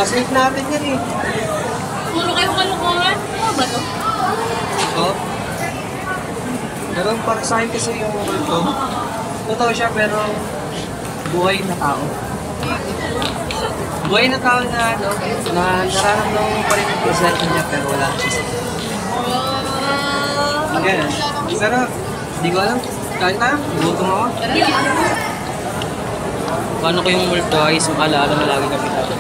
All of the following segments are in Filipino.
Sleep natin yan eh. Puro kayo kalukuhan. Ano ba to? Oo. Pero para sa akin kasi yung world ko, totoo siya pero buhay na tao. Buhay na tao na ano, na nararamdaman mo pa rin yung present niya pero wala siya. Ganyan. Pero, hindi ko alam. Kahit na, gutom ako. Paano ko yung world ko ay alaala na lagi kami dapat?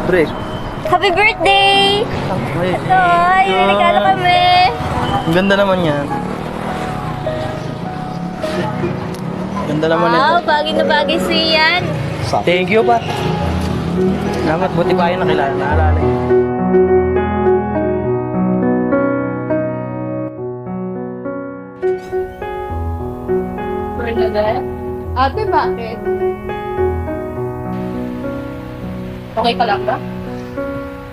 Pre. Happy birthday! Ay, Ito, yung regalo kami. ang ganda naman yan. Ganda naman Wow, ito. bagay na bagay siya yan. Thank you pa. Salamat, buti pa yung nakilala. Naalala yun. Bernadette? Ate, bakit? Okay ka lang ba?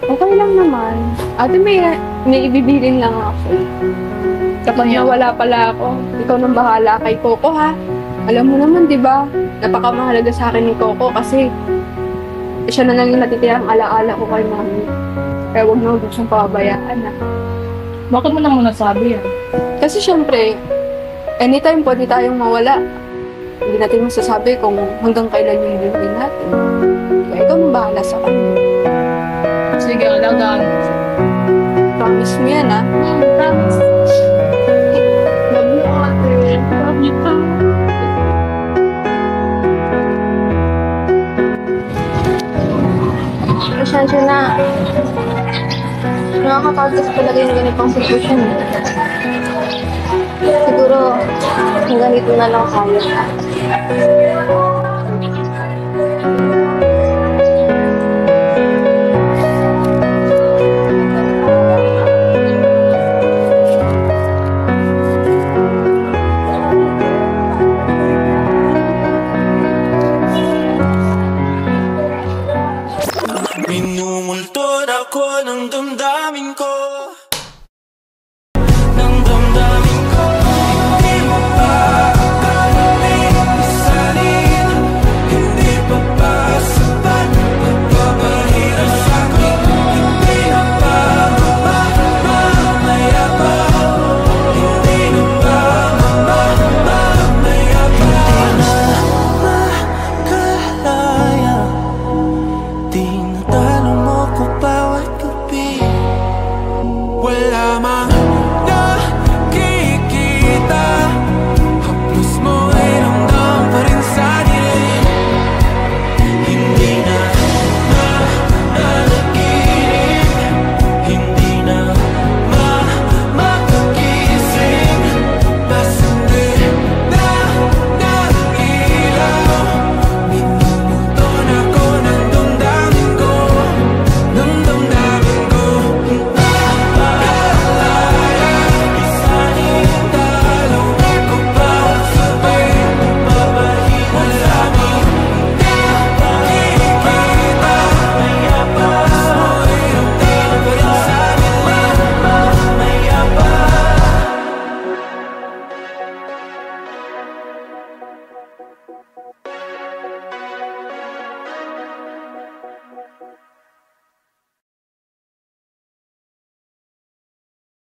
Okay lang naman. Ate, may ibibilin lang ako. Kapag nawala pala ako, ikaw nang bahala kay Coco, ha? Alam mo naman, di ba? Napakamahalaga sa akin ni Coco kasi siya na lang yung natitirang alaala ko kay mami. Kaya huwag na huwag siyang pababayaan, ha? Bakit mo naman nasabi yan? Kasi syempre, anytime pwede tayong mawala. Hindi natin masasabi kung hanggang kailan yung libre natin. Kaya ikaw nang bahala sa kanya. Sige, alagaan. Promise mo yan, ha? Promise. Love you, ate. Love you, too. Pasensya na. Nakakapagdas talaga yung ganitong sitwasyon. Siguro, hanggang dito na lang tayo.